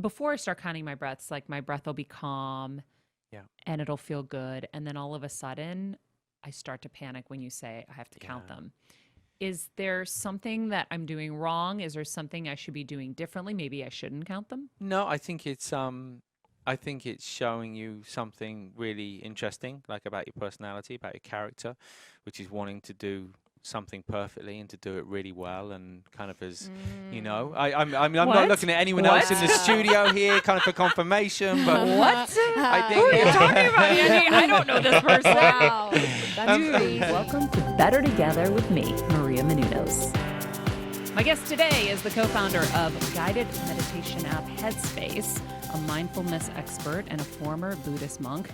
before I start counting my breaths, like my breath will be calm Yeah. and it'll feel good. And then all of a sudden, I start to panic when you say I have to count Yeah. them. Is there something that I'm doing wrong? Is there something I should be doing differently? Maybe I shouldn't count them. No, I think it's showing you something really interesting, like about your personality, about your character, which is wanting to do something perfectly and to do it really well and kind of as, Mm. I mean, I'm not What? looking at anyone else in the What? studio here, kind of for confirmation, but What? I Who think, are you talking about, Andy? I don't know this person. Wow, that's Um, crazy. Welcome to Better Together with me, Maria Menounos. My guest today is the co-founder of guided meditation app Headspace, a mindfulness expert and a former Buddhist monk.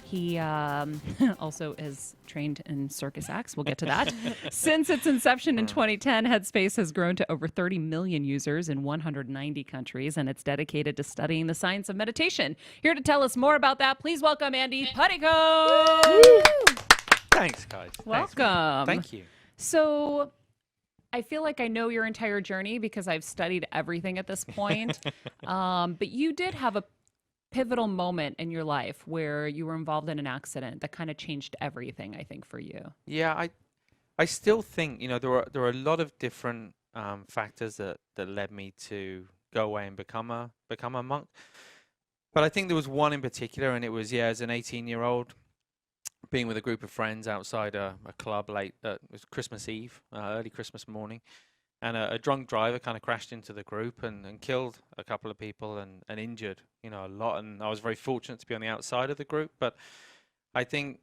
He also is trained in circus acts. We'll get to that. Since its inception in 2010, Headspace has grown to over 30 million users in 190 countries, and it's dedicated to studying the science of meditation. Here to tell us more about that, please welcome Andy Puddicombe. thanks, guys. Thanks, man. Welcome. Thank you. So I feel like I know your entire journey because I've studied everything at this point. But you did have a pivotal moment in your life where you were involved in an accident that kind of changed everything, I think, for you. Yeah, I still think, there are a lot of different factors that led me to go away and become a monk. But I think there was one in particular, and it was, as an 18-year-old, being with a group of friends outside a club late, it was Christmas Eve, early Christmas morning, and a drunk driver kind of crashed into the group and killed a couple of people and injured, a lot. And I was very fortunate to be on the outside of the group, but I think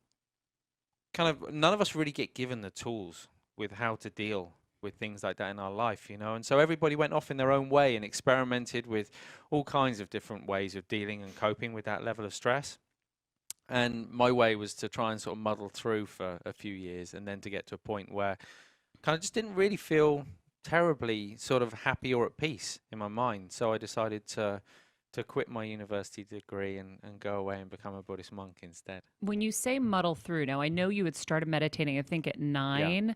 kind of none of us really get given the tools with how to deal with things like that in our life, and so everybody went off in their own way and experimented with all kinds of different ways of dealing and coping with that level of stress. And my way was to try and sort of muddle through for a few years and then to get to a point where kind of just didn't really feel terribly sort of happy or at peace in my mind. So I decided to quit my university degree and go away and become a Buddhist monk instead. When you say muddle through, now I know you had started meditating, I think, at 9.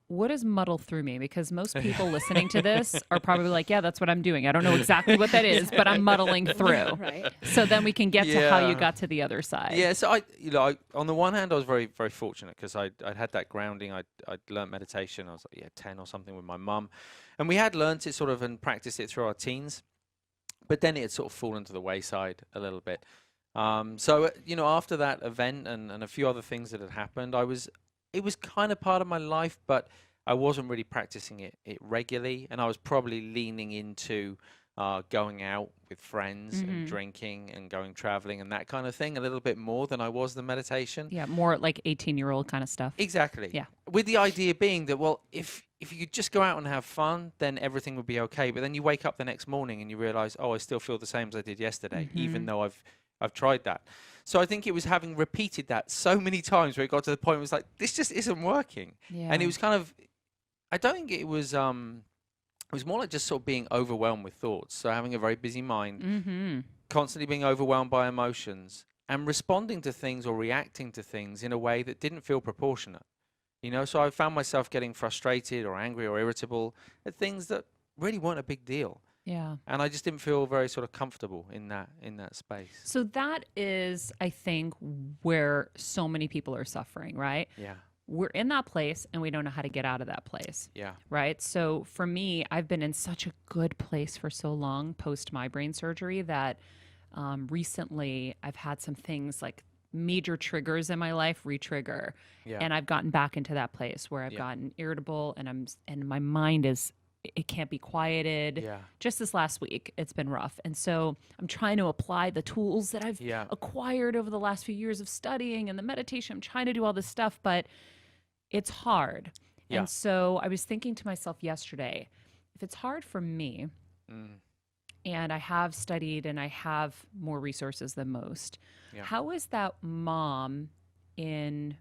What does muddle through mean? Because most people listening to this are probably like, yeah, that's what I'm doing. I don't know exactly what that is, but I'm muddling through. Right. So then we can get to how you Yeah. got to the other side. Yeah, so on the one hand, I was very, very fortunate because I'd had that grounding. I'd learnt meditation. I was like, 10 or something with my mum. And we had learnt it sort of and practiced it through our teens. But then it had sort of fallen to the wayside a little bit. After that event and a few other things that had happened, it was kind of part of my life, but I wasn't really practicing it regularly. And I was probably leaning into going out with friends and drinking and going traveling and that kind of thing a little bit more than I was the meditation. Yeah, more like 18-year-old kind of stuff. Exactly. Yeah. With the idea being that, well, if you could just go out and have fun, then everything would be okay. But then you wake up the next morning and you realize, oh, I still feel the same as I did yesterday, even though I've tried that. So I think it was having repeated that so many times where it got to the point where it was like, this just isn't working. Yeah. And it was kind of, I don't think it was more like just sort of being overwhelmed with thoughts. So having a very busy mind, constantly being overwhelmed by emotions and responding to things or reacting to things in a way that didn't feel proportionate. So I found myself getting frustrated or angry or irritable at things that really weren't a big deal. Yeah. And I just didn't feel very sort of comfortable in that space. So that is, I think, where so many people are suffering, right? Yeah. We're in that place and we don't know how to get out of that place. Yeah. Right. So for me, I've been in such a good place for so long post my brain surgery that recently I've had some things like major triggers in my life re-trigger. Yeah. And I've gotten back into that place where I've Yeah. gotten irritable and my mind it can't be quieted. Yeah. Just this last week, it's been rough. And so I'm trying to apply the tools that I've Yeah. acquired over the last few years of studying and the meditation. I'm trying to do all this stuff, but it's hard. Yeah. And so I was thinking to myself yesterday, if it's hard for me, and I have studied and I have more resources than most, Yeah. how is that mom in,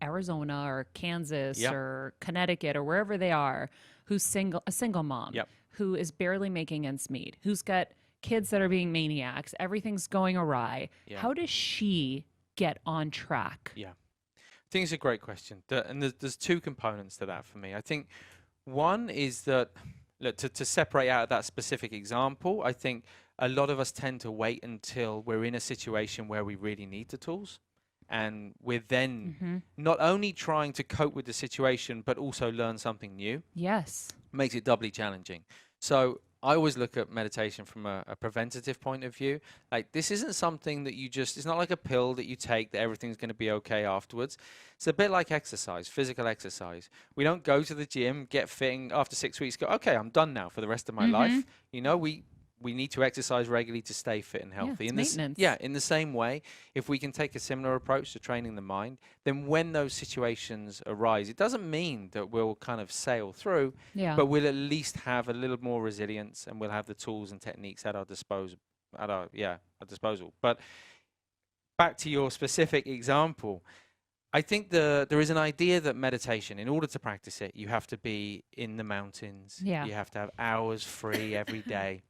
Arizona or Kansas Yep. or Connecticut or wherever they are, who's a single mom, Yep. who is barely making ends meet, who's got kids that are being maniacs, everything's going awry. Yeah. How does she get on track? Yeah. I think it's a great question. And there's two components to that for me. I think one is that look, to separate out that specific example, I think a lot of us tend to wait until we're in a situation where we really need the tools. And we're then not only trying to cope with the situation, but also learn something new. Yes. Makes it doubly challenging. So I always look at meditation from a preventative point of view. Like, this isn't something that you just, it's not like a pill that you take that everything's going to be okay afterwards. It's a bit like exercise, physical exercise. We don't go to the gym, get fit, and after 6 weeks go, okay, I'm done now for the rest of my life. You know, we need to exercise regularly to stay fit and healthy. It's maintenance. In the same way, if we can take a similar approach to training the mind, then when those situations arise, it doesn't mean that we'll kind of sail through, but we'll at least have a little more resilience, and we'll have the tools and techniques at our disposal. But back to your specific example, I think there is an idea that meditation, in order to practice it, you have to be in the mountains. Yeah. You have to have hours free every day.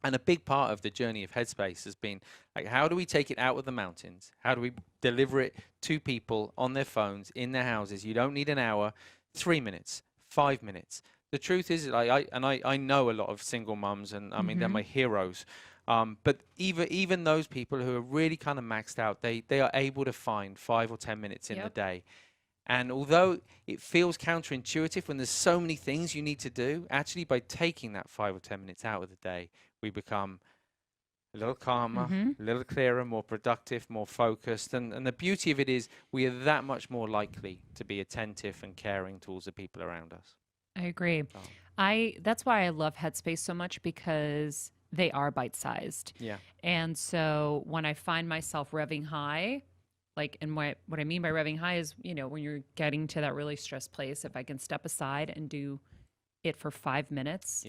And a big part of the journey of Headspace has been, like, how do we take it out of the mountains? How do we deliver it to people on their phones, in their houses? You don't need an hour, 3 minutes, 5 minutes. The truth is, I know a lot of single mums, and I mean, they're my heroes. But even those people who are really kind of maxed out, they are able to find 5 or 10 minutes in the day. And although it feels counterintuitive when there's so many things you need to do, actually by taking that 5 or 10 minutes out of the day, we become a little calmer, a little clearer, more productive, more focused. And the beauty of it is we are that much more likely to be attentive and caring towards the people around us. I agree. That's why I love Headspace so much, because they are bite-sized. Yeah. And so when I find myself revving high, like, and what I mean by revving high is, you know, when you're getting to that really stressed place, if I can step aside and do it for 5 minutes,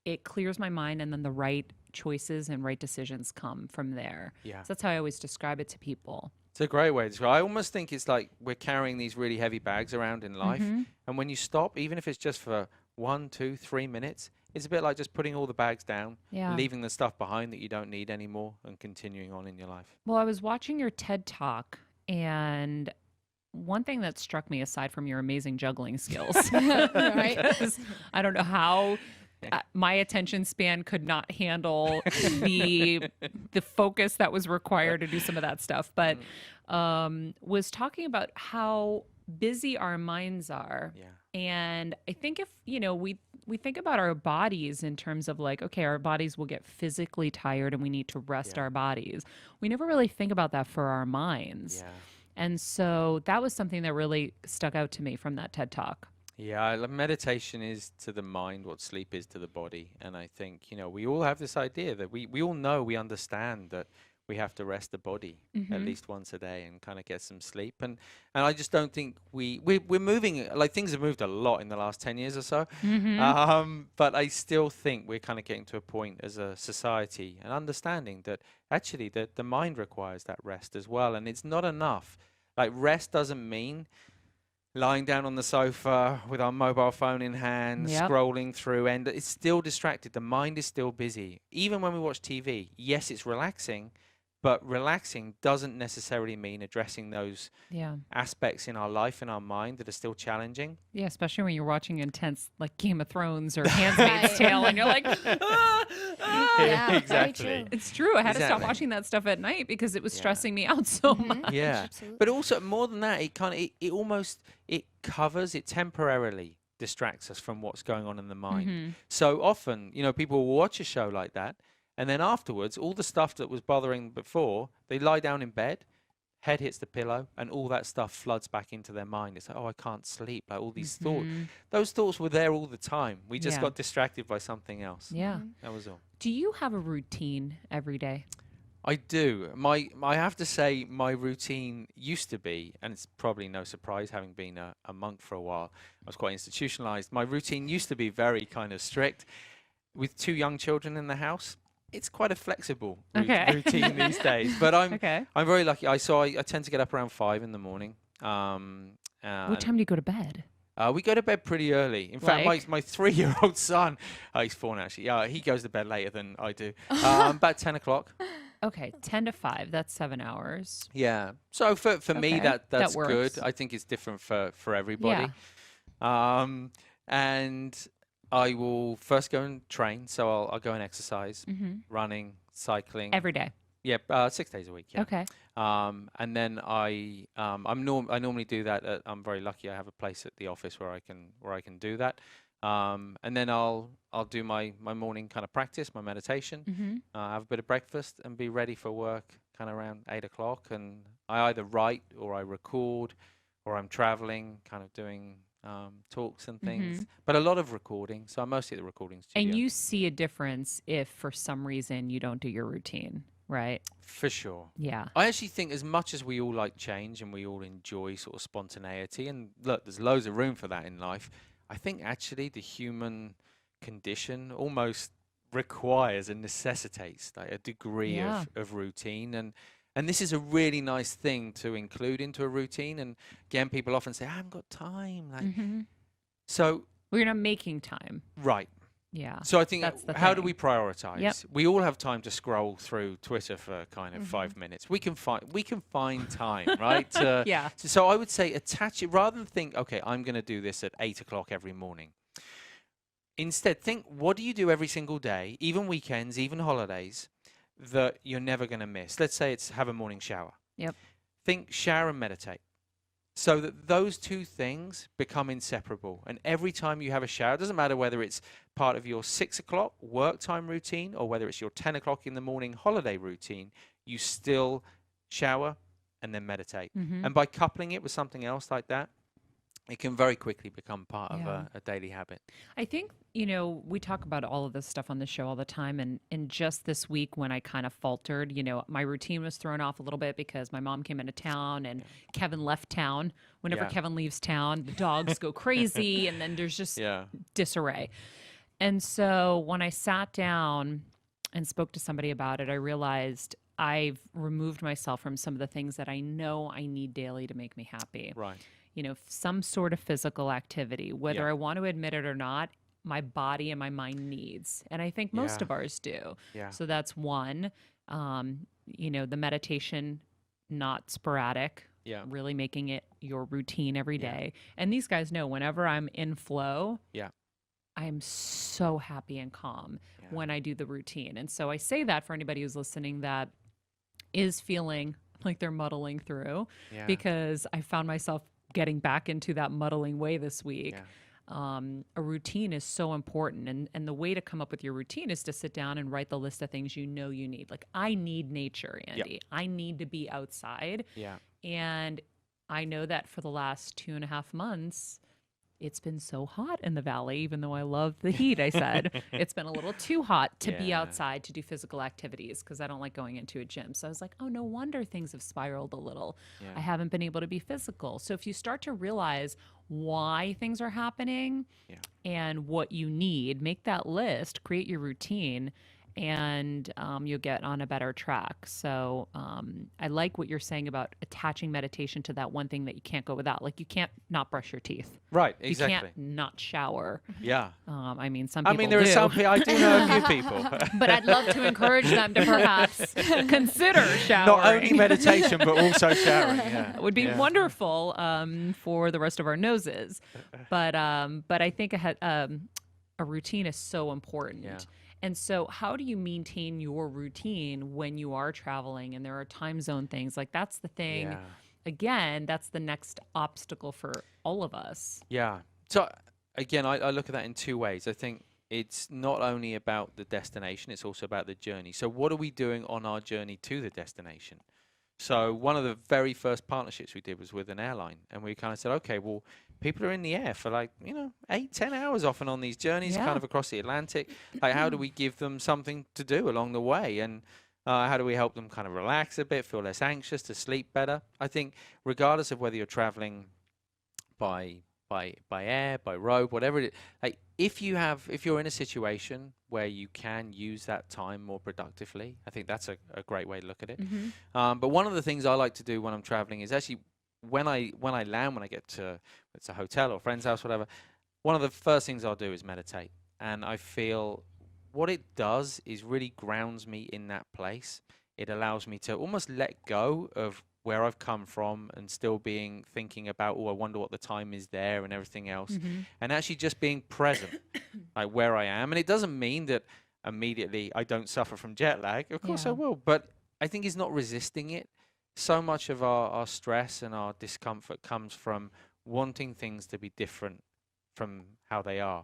it clears my mind, and then the right choices and right decisions come from there. Yeah. So that's how I always describe it to people. It's a great way to describe. I almost think it's like we're carrying these really heavy bags around in life. And when you stop, even if it's just for 1, 2, 3 minutes, it's a bit like just putting all the bags down, leaving the stuff behind that you don't need anymore, and continuing on in your life. Well, I was watching your TED Talk, and one thing that struck me, aside from your amazing juggling skills, right? Because I don't know how my attention span could not handle the focus that was required to do some of that stuff, but was talking about how busy our minds are. And I think if, you know, we think about our bodies in terms of like, okay, our bodies will get physically tired and we need to rest our bodies. We never really think about that for our minds. And so that was something that really stuck out to me from that TED Talk. Yeah, meditation is to the mind what sleep is to the body. And I think, you know, we all have this idea that we all know, we understand that we have to rest the body at least once a day and kind of get some sleep. And I just don't think we're moving, like, things have moved a lot in the last 10 years or so. But I still think we're kind of getting to a point as a society and understanding that actually the mind requires that rest as well. And it's not enough. Like, rest doesn't mean lying down on the sofa with our mobile phone in hand, scrolling through, and it's still distracted. The mind is still busy. Even when we watch TV, yes, it's relaxing, but relaxing doesn't necessarily mean addressing those aspects in our life and our mind that are still challenging. Yeah, especially when you're watching intense, like Game of Thrones or Handmaid's Tale, and you're like, Exactly. It's true. I had to stop watching that stuff at night because it was stressing me out so much. Yeah, but also more than that, it covers, it temporarily distracts us from what's going on in the mind. So often, you know, people will watch a show like that, and then afterwards, all the stuff that was bothering before, they lie down in bed, head hits the pillow, and all that stuff floods back into their mind. It's like, oh, I can't sleep. Like, all these thoughts. Those thoughts were there all the time. We just got distracted by something else. Yeah. That was all. Do you have a routine every day? I do. I have to say, my routine used to be, and it's probably no surprise having been a monk for a while, I was quite institutionalized. My routine used to be very kind of strict. With 2 young children in the house, it's quite a flexible routine these days. But I'm very lucky. I tend to get up around 5 in the morning. What time do you go to bed? We go to bed pretty early. In fact, my 3-year-old son, he's 4 now actually. He goes to bed later than I do. About 10 o'clock. Okay, 10 to 5. That's 7 hours. Yeah. So for me, that's good. I think it's different for everybody. And I will first go and train. So I'll go and exercise, running, cycling. Every day. Yeah, 6 days a week. Yeah. Okay. And then I normally do that. I'm very lucky. I have a place at the office where I can do that. And then I'll do my morning kind of practice, my meditation. Have a bit of breakfast and be ready for work kind of around 8 o'clock. And I either write or I record, or I'm traveling, kind of doing talks and things. But a lot of recording. So I'm mostly at the recording studio. And you see a difference if for some reason you don't do your routine, right? For sure. Yeah. I actually think as much as we all like change and we all enjoy sort of spontaneity, and look, there's loads of room for that in life, I think actually the human condition almost requires and necessitates like a degree of routine. And this is a really nice thing to include into a routine. And again, people often say, I haven't got time. Like, so Well, you're not making time. right. Yeah. So I think That's the how do thing. we prioritize? Yep. We all have time to scroll through Twitter for kind of 5 minutes. We can find time, right? Yeah. So I would say attach it rather than think, okay, I'm going to do this at 8 o'clock every morning. Instead, think, what do you do every single day, even weekends, even holidays, that you're never going to miss? Let's say it's have a morning shower. Yep. Think shower and meditate. So that those two things become inseparable. And every time you have a shower, it doesn't matter whether it's part of your 6 o'clock work time routine or whether it's your 10 o'clock in the morning holiday routine, you still shower and then meditate. And by coupling it with something else like that, it can very quickly become part of a daily habit. I think, we talk about all of this stuff on the show all the time. And just this week when I kind of faltered, my routine was thrown off a little bit because my mom came into town and Kevin left town. Whenever Kevin leaves town, the dogs go crazy and then there's just disarray. And so when I sat down and spoke to somebody about it, I realized I've removed myself from some of the things that I know I need daily to make me happy. Right. Some sort of physical activity, whether I want to admit it or not, my body and my mind needs. And I think most of ours do. Yeah. So that's one. The meditation, not sporadic, really making it your routine every day. And these guys know whenever I'm in flow, I am so happy and calm when I do the routine. And so I say that for anybody who's listening that is feeling like they're muddling through, because I found myself getting back into that muddling way this week. A routine is so important. And the way to come up with your routine is to sit down and write the list of things you know you need. Like, I need nature, Andy. I need to be outside. And I know that for the last 2.5 months, it's been so hot in the valley, even though I love the heat, I said. It's been a little too hot to be outside to do physical activities because I don't like going into a gym. So I was like, oh, no wonder things have spiraled a little. I haven't been able to be physical. So if you start to realize why things are happening and what you need, make that list, create your routine, and you'll get on a better track. So I like what you're saying about attaching meditation to that one thing that you can't go without. Like, you can't not brush your teeth. Right, exactly. You can't not shower. Yeah. Some people there do. are some people, I do know a few people. But I'd love to encourage them to perhaps consider showering. Not only meditation, but also showering. It would be wonderful for the rest of our noses. But I think a routine is so important. Yeah. And so how do you maintain your routine when you are traveling and there are time zone things? Like, that's the thing. Yeah. Again, that's the next obstacle for all of us. Yeah. So again, I look at that in two ways. I think it's not only about the destination, it's also about the journey. So what are we doing on our journey to the destination? So one of the very first partnerships we did was with an airline, and we kind of said, okay, well, people are in the air for 8-10 hours often on these journeys kind of across the Atlantic. Like, how do we give them something to do along the way? And how do we help them kind of relax a bit, feel less anxious, to sleep better? I think regardless of whether you're traveling by air, by road, whatever it is, like, if you're in a situation where you can use that time more productively, I think that's a great way to look at it. But one of the things I like to do when I'm traveling is actually when I land, when I get to it's a hotel or friend's house, whatever, one of the first things I'll do is meditate. And I feel what it does is really grounds me in that place. It allows me to almost let go of where I've come from and still thinking about, oh, I wonder what the time is there and everything else. And actually just being present, like where I am. And it doesn't mean that immediately I don't suffer from jet lag. Of course I will. But I think it's not resisting it. So much of our stress and our discomfort comes from wanting things to be different from how they are.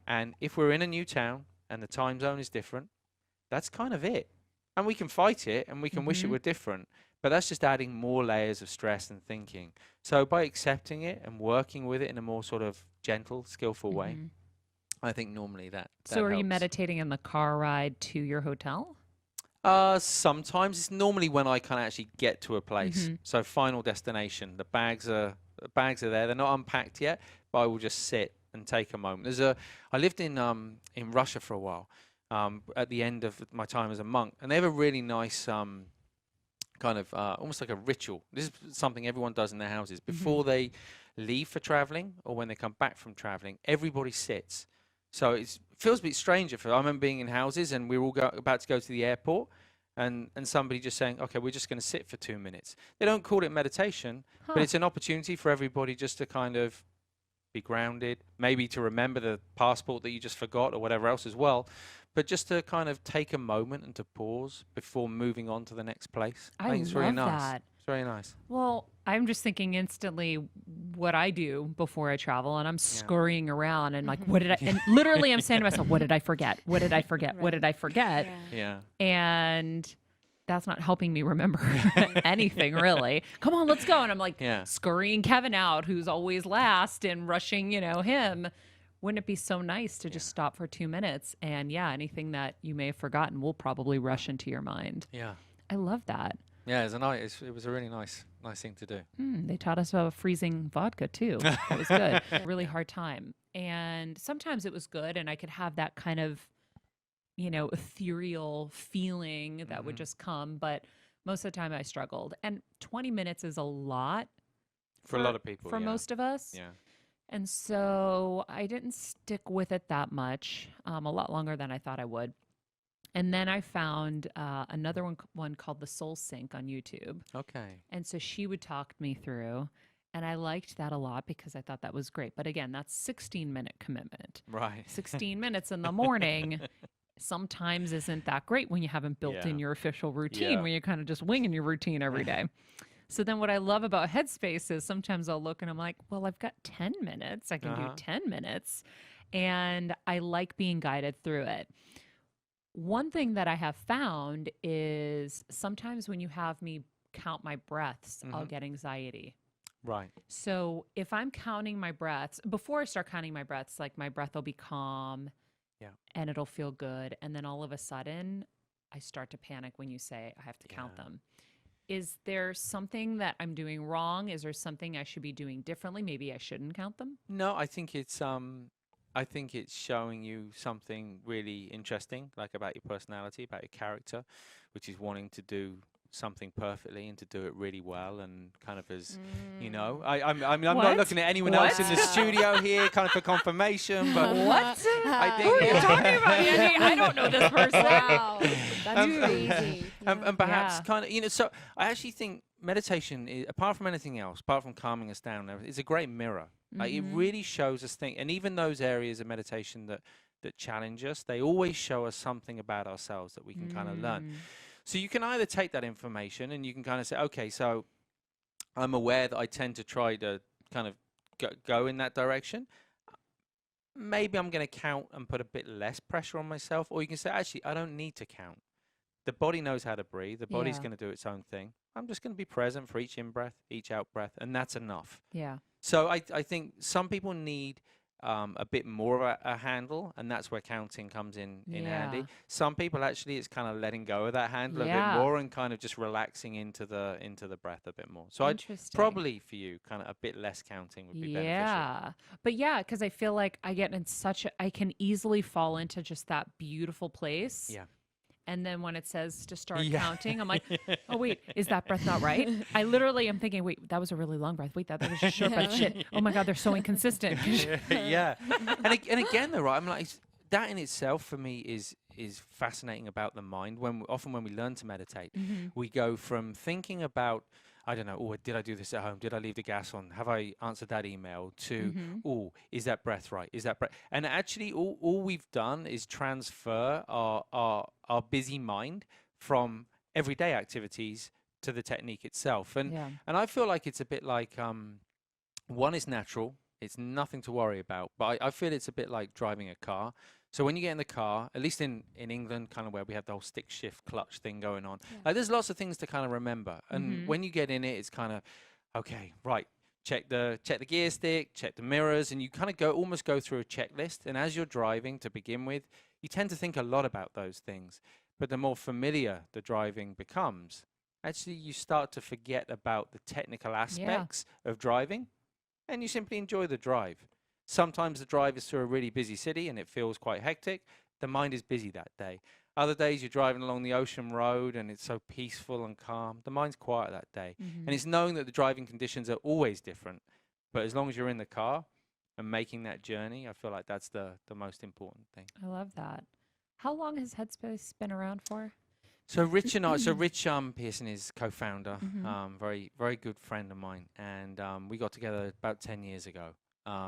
And if we're in a new town and the time zone is different, that's kind of it. And we can fight it and we can wish it were different. But that's just adding more layers of stress and thinking. So by accepting it and working with it in a more sort of gentle, skillful way, I think normally that So are you helps. meditating in the car ride to your hotel? Sometimes it's normally when I can actually get to a place. So final destination, the bags are there. They're not unpacked yet, but I will just sit and take a moment. I lived in Russia for a while at the end of my time as a monk, and they have a really nice kind of almost like a ritual. This is something everyone does in their houses before they leave for traveling or when they come back from traveling. Everybody sits. So it feels a bit strange. I remember being in houses and we were all about to go to the airport, and somebody just saying, okay, we're just going to sit for 2 minutes. They don't call it meditation, but it's an opportunity for everybody just to kind of be grounded, maybe to remember the passport that you just forgot or whatever else as well, but just to kind of take a moment and to pause before moving on to the next place. I think it's really love nice. that. It's very nice. Well, I'm just thinking instantly what I do before I travel, and I'm scurrying around and like, what did I, and literally I'm saying to myself, what did I forget? What did I forget? What did I forget? Yeah. And that's not helping me remember anything really. Come on, let's go. And I'm like scurrying Kevin out, who's always last, and rushing, him. Wouldn't it be so nice to just stop for 2 minutes? And anything that you may have forgotten will probably rush into your mind. Yeah. I love that. Yeah, it was a really nice thing to do. They taught us about freezing vodka too. That was good. Really hard time. And sometimes it was good, and I could have that kind of, ethereal feeling that would just come. But most of the time I struggled. And 20 minutes is a lot For a lot of people. For most of us. Yeah. And so I didn't stick with it that much, a lot longer than I thought I would. And then I found another one called The Soul Sync on YouTube. Okay. And so she would talk me through, and I liked that a lot because I thought that was great. But again, that's 16-minute commitment. Right. 16 minutes in the morning sometimes isn't that great when you haven't built in your official routine, when you're kind of just winging your routine every day. So then what I love about Headspace is sometimes I'll look and I'm like, well, I've got 10 minutes. I can do 10 minutes. And I like being guided through it. One thing that I have found is sometimes when you have me count my breaths, I'll get anxiety. Right. So if I'm counting my breaths, before I start counting my breaths, like my breath will be calm and it'll feel good. And then all of a sudden, I start to panic when you say I have to count them. Is there something that I'm doing wrong? Is there something I should be doing differently? Maybe I shouldn't count them? No, I think it's showing you something really interesting, like about your personality, about your character, which is wanting to do something perfectly and to do it really well, and kind of as I'm not looking at anyone else in the studio here, kind of for confirmation, but what? I think who are you talking about, Andy? I don't know this person. Wow, that's crazy. And perhaps kind of so I actually think meditation is, apart from anything else, apart from calming us down, is a great mirror. Like, it really shows us things, and even those areas of meditation that challenge us, they always show us something about ourselves that we can kind of learn. So you can either take that information and you can kind of say, okay, so I'm aware that I tend to try to kind of go in that direction. Maybe I'm going to count and put a bit less pressure on myself. Or you can say, actually, I don't need to count. The body knows how to breathe. The body's going to do its own thing. I'm just going to be present for each in-breath, each out-breath, and that's enough. Yeah. So I think some people need a bit more of a handle, and that's where counting comes in handy. Some people actually, it's kind of letting go of that handle a bit more and kind of just relaxing into the breath a bit more. So I'd probably for you kind of a bit less counting would be beneficial. But because I feel like I get in I can easily fall into just that beautiful place. Yeah. And then when it says to start counting, I'm like, oh, wait, is that breath not right? I literally am thinking, wait, that was a really long breath. Wait, that was a short breath. Shit. Oh, my God, they're so inconsistent. Yeah. And again, though, right, I'm like, that in itself for me is fascinating about the mind. Often when we learn to meditate, we go from thinking about I don't know, oh, did I do this at home? Did I leave the gas on? Have I answered that email? To, oh, is that breath right? Is that breath? And actually, all we've done is transfer our busy mind from everyday activities to the technique itself. Yeah. And I feel like it's a bit like, one is natural. It's nothing to worry about. But I feel it's a bit like driving a car. So when you get in the car, at least in England, kind of where we have the whole stick shift clutch thing going on, like there's lots of things to kind of remember. And when you get in it, it's kind of, okay, right, check the gear stick, check the mirrors, and you kind of almost go through a checklist. And as you're driving to begin with, you tend to think a lot about those things. But the more familiar the driving becomes, actually you start to forget about the technical aspects of driving, and you simply enjoy the drive. Sometimes the drive is through a really busy city and it feels quite hectic. The mind is busy that day. Other days you're driving along the ocean road and it's so peaceful and calm. The mind's quiet that day. And it's knowing that the driving conditions are always different. But as long as you're in the car and making that journey, I feel like that's the most important thing. I love that. How long has Headspace been around for? So Rich Pearson is co-founder, very, very good friend of mine. And we got together about 10 years ago.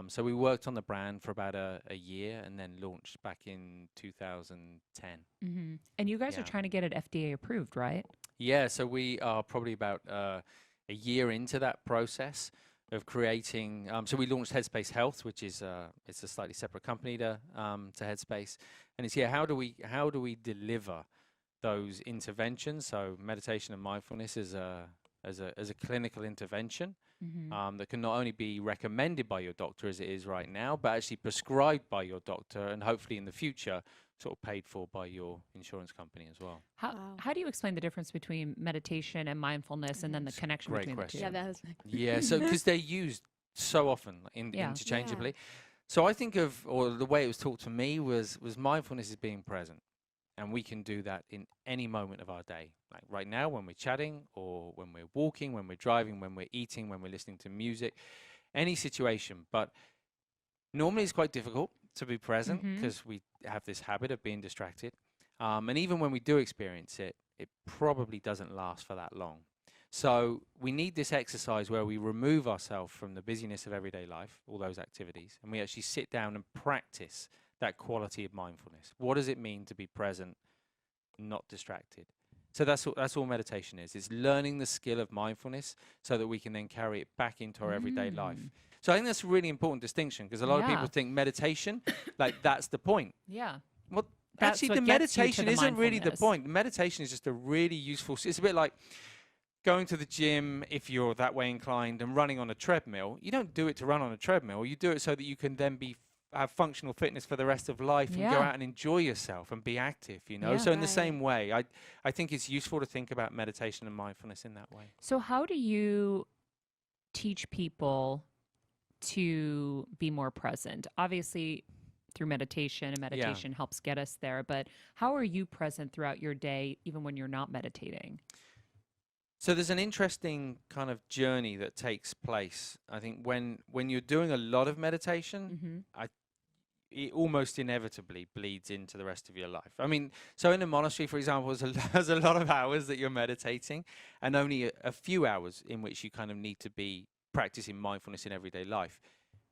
So we worked on the brand for about a year and then launched back in 2010. And you guys are trying to get it FDA approved, right? Yeah, so we are probably about a year into that process of creating. So we launched Headspace Health, which is it's a slightly separate company to Headspace, and it's how do we deliver those interventions? So meditation and mindfulness as a clinical intervention. That can not only be recommended by your doctor as it is right now, but actually prescribed by your doctor and hopefully in the future sort of paid for by your insurance company as well. How do you explain the difference between meditation and mindfulness and then the connection Great between question. the two? Yeah, that was Yeah, so because they're used so often interchangeably. So I think the way it was taught to me was mindfulness is being present. And we can do that in any moment of our day. Like right now when we're chatting or when we're walking, when we're driving, when we're eating, when we're listening to music, any situation. But normally it's quite difficult to be present because we have this habit of being distracted. And even when we do experience it, it probably doesn't last for that long. So we need this exercise where we remove ourselves from the busyness of everyday life, all those activities, and we actually sit down and practice that quality of mindfulness. What does it mean to be present, not distracted? So that's all meditation is. It's learning the skill of mindfulness so that we can then carry it back into our everyday life. So I think that's a really important distinction because a lot of people think meditation, like that's the point. Yeah. Well, That's actually what the gets you to meditation the isn't really the mindfulness. point. The meditation is just a really useful, it's a bit like going to the gym if you're that way inclined and running on a treadmill. You don't do it to run on a treadmill. You do it so that you can then have functional fitness for the rest of life and go out and enjoy yourself and be active, so in the same way I think it's useful to think about meditation and mindfulness in that way. So how do you teach people to be more present? Obviously through meditation, and meditation helps get us there, but how are you present throughout your day even when you're not meditating? So there's an interesting kind of journey that takes place. I think when you're doing a lot of meditation, it almost inevitably bleeds into the rest of your life. I mean, so in a monastery, for example, there's a lot of hours that you're meditating and only a few hours in which you kind of need to be practicing mindfulness in everyday life.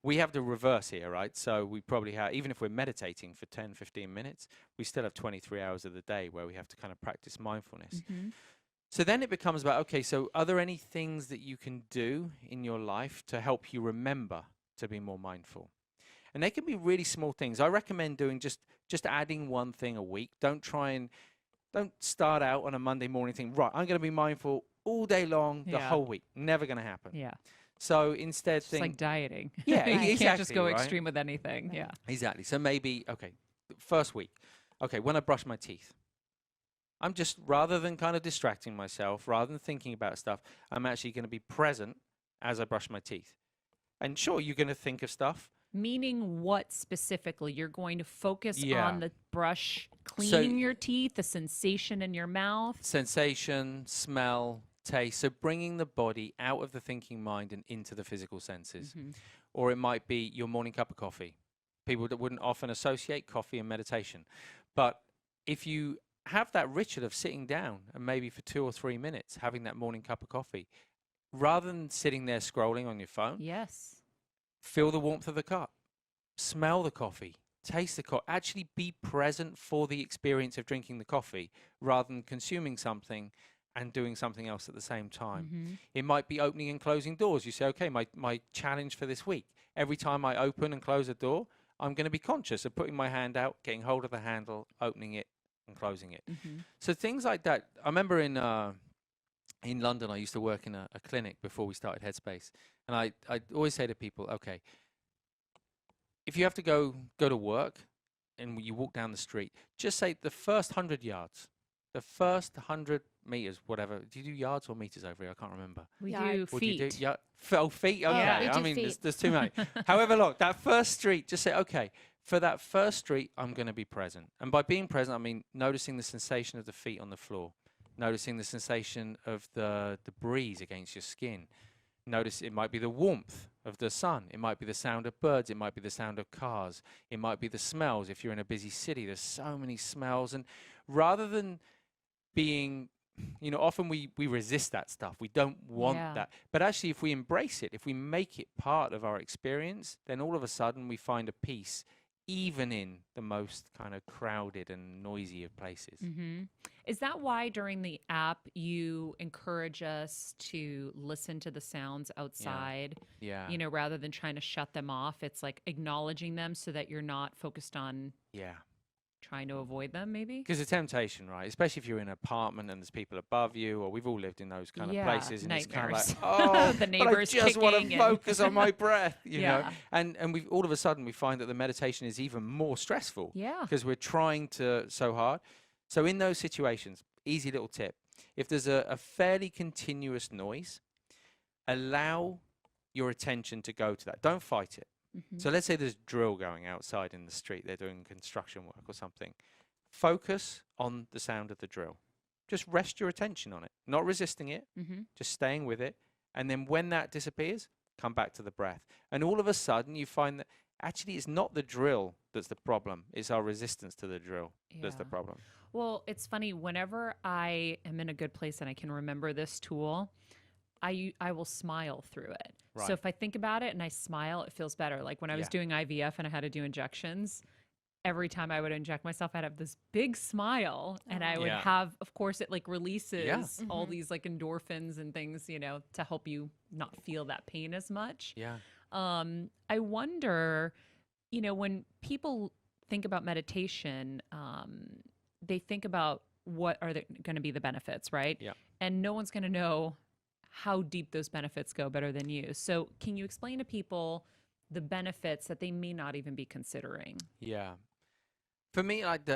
We have the reverse here, right? So we probably have, even if we're meditating for 10, 15 minutes, we still have 23 hours of the day where we have to kind of practice mindfulness. So then it becomes about, okay, so are there any things that you can do in your life to help you remember to be more mindful? And they can be really small things. I recommend doing just adding one thing a week. Don't start out on a Monday morning thinking, right, I'm going to be mindful all day long, the whole week. Never going to happen. Yeah. So instead It's like dieting. Yeah, You exactly, can't just go right? extreme with anything. Yeah. Exactly. So maybe, okay, first week. Okay, when I brush my teeth, I'm just, rather than kind of distracting myself, rather than thinking about stuff, I'm actually going to be present as I brush my teeth. And sure, you're going to think of stuff. Meaning what specifically? You're going to focus on the brush So- cleaning your teeth, the sensation in your mouth. Sensation, smell, taste. So bringing the body out of the thinking mind and into the physical senses. Or it might be your morning cup of coffee. People that wouldn't often associate coffee and meditation. But if you have that ritual of sitting down and maybe for 2 or 3 minutes having that morning cup of coffee, rather than sitting there scrolling on your phone, Yes. feel the warmth of the cup, smell the coffee, taste the coffee, actually be present for the experience of drinking the coffee rather than consuming something and doing something else at the same time. Mm-hmm. It might be opening and closing doors. You say, okay, my challenge for this week, every time I open and close a door, I'm going to be conscious of putting my hand out, getting hold of the handle, opening it and closing it. Mm-hmm. So things like that. I remember in London, I used to work in a clinic before we started Headspace. And I always say to people, okay, if you have to go to work and you walk down the street, just say the first 100 yards, the first 100 meters, whatever. Do you do yards or meters over here? I can't remember. We Yeah, do What do you feet. do? Yeah, feet. Okay. Yeah. We I do mean, feet. there's too many. However long, that first street, just say, okay, for that first street, I'm going to be present. And by being present, I mean noticing the sensation of the feet on the floor, noticing the sensation of the breeze against your skin. Notice it might be the warmth of the sun. It might be the sound of birds. It might be the sound of cars. It might be the smells. If you're in a busy city, there's so many smells. And rather than being, often we resist that stuff. We don't want Yeah. that. But actually, if we embrace it, if we make it part of our experience, then all of a sudden we find a peace, even in the most kind of crowded and noisy of places. Mm-hmm. Is that why during the app you encourage us to listen to the sounds outside, Yeah. rather than trying to shut them off? It's like acknowledging them so that you're not focused on Yeah. trying to avoid them, maybe? Because the temptation, right? Especially if you're in an apartment and there's people above you, or we've all lived in those kind of Yeah, places, and it's kind of like, nightmares. oh, The but I neighbors just want kicking to and- focus on my breath, you know. Yeah. And we've all of a sudden we find that the meditation is even more stressful Yeah. because we're trying to so hard. So in those situations, easy little tip: if there's a fairly continuous noise, allow your attention to go to that. Don't fight it. Mhm. So let's say there's drill going outside in the street. They're doing construction work or something. Focus on the sound of the drill. Just rest your attention on it, not resisting it, Mhm. just staying with it. And then when that disappears, come back to the breath. And all of a sudden you find that actually it's not the drill that's the problem. It's our resistance to the drill that's the Yeah. problem. Well, it's funny. Whenever I am in a good place and I can remember this tool, I will smile through it. Right. So if I think about it and I smile, it feels better. Like when I was Yeah. doing IVF and I had to do injections, every time I would inject myself, I'd have this big smile, and I would Yeah. have, of course, it like releases all Mhm. these like endorphins and things, to help you not feel that pain as much. Yeah. I wonder, when people think about meditation, they think about what are going to be the benefits, right? Yeah. And no one's going to know how deep those benefits go better than you. So can you explain to people the benefits that they may not even be considering? Yeah. For me, like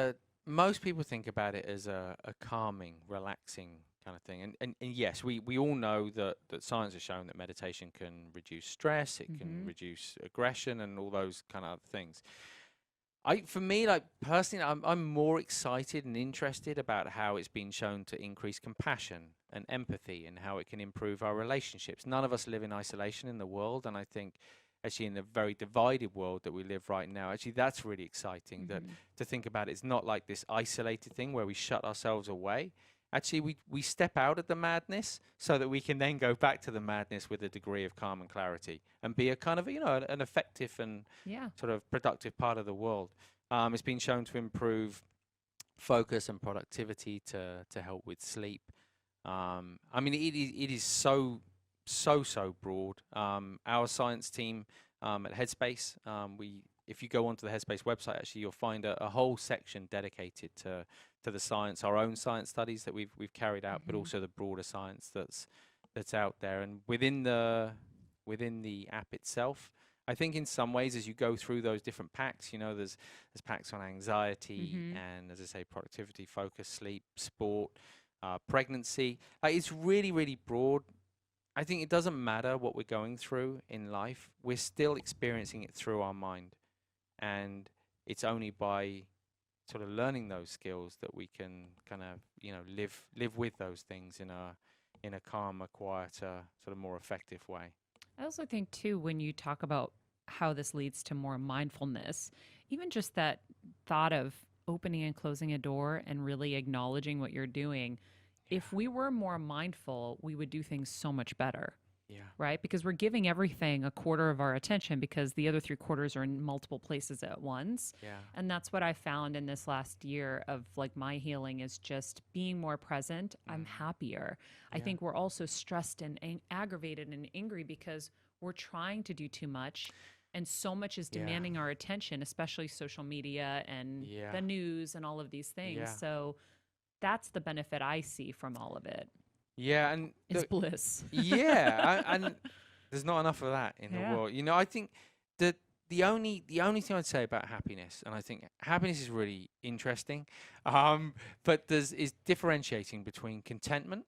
most people think about it as a calming, relaxing kind of thing. And yes, we all know that science has shown that meditation can reduce stress, it can Mhm. reduce aggression and all those kind of other things. For me, like personally, I'm more excited and interested about how it's been shown to increase compassion and empathy and how it can improve our relationships. None of us live in isolation in the world, and I think actually in a very divided world that we live right now, actually that's really exciting that Mhm. to think about it's not like this isolated thing where we shut ourselves away. Actually, we step out of the madness so that we can then go back to the madness with a degree of calm and clarity and be a kind of, an effective and Yeah. sort of productive part of the world. It's been shown to improve focus and productivity to help with sleep. I mean, it is so broad. Our science team at Headspace, if you go onto the Headspace website, actually you'll find a whole section dedicated to the science, our own science studies that we've carried out, but Mhm. also the broader science that's out there. And within the app itself, I think in some ways as you go through those different packs, there's packs on anxiety Mhm. and, as I say, productivity, focus, sleep, sport, pregnancy. It's really, really broad. I think it doesn't matter what we're going through in life. We're still experiencing it through our mind. And it's only by sort of learning those skills that we can kind of, live with those things in a calmer, quieter, sort of more effective way. I also think too, when you talk about how this leads to more mindfulness, even just that thought of opening and closing a door and really acknowledging what you're doing. If we were more mindful, we would do things so much better. Yeah. right? Because we're giving everything a quarter of our attention because the other 3/4 are in multiple places at once. Yeah. And that's what I found in this last year of like my healing is just being more present. I'm happier. I Yeah. think we're also stressed and aggravated and angry because we're trying to do too much. And so much is Yeah. demanding our attention, especially social media and Yeah. the news and all of these things. Yeah. So that's the benefit I see from all of it. Yeah. And It's look, bliss. and there's not enough of that in the Yeah. world. I think that the only thing I'd say about happiness, and I think happiness is really interesting, but is differentiating between contentment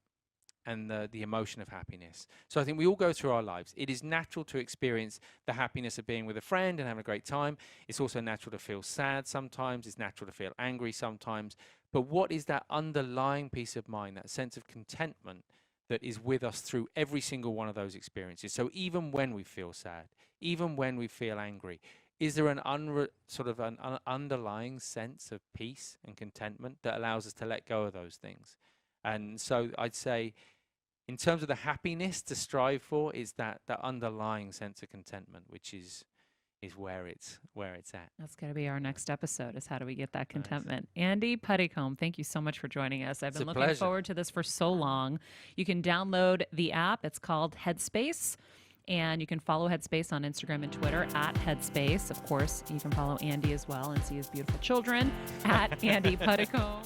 and the emotion of happiness. So I think we all go through our lives. It is natural to experience the happiness of being with a friend and having a great time. It's also natural to feel sad sometimes. It's natural to feel angry sometimes. But what is that underlying peace of mind, that sense of contentment that is with us through every single one of those experiences? So even when we feel sad, even when we feel angry, is there an underlying sense of peace and contentment that allows us to let go of those things? And so I'd say, in terms of the happiness to strive for, is that underlying sense of contentment, which is where it's at. That's going to be our next episode is how do we get that Nice. contentment. Andy Puddicombe, thank you so much for joining us. I've It's been a looking pleasure. forward to this for so long. You can download the app. It's called Headspace. And you can follow Headspace on Instagram and Twitter at Headspace. Of course, you can follow Andy as well and see his beautiful children at Andy Puddicombe.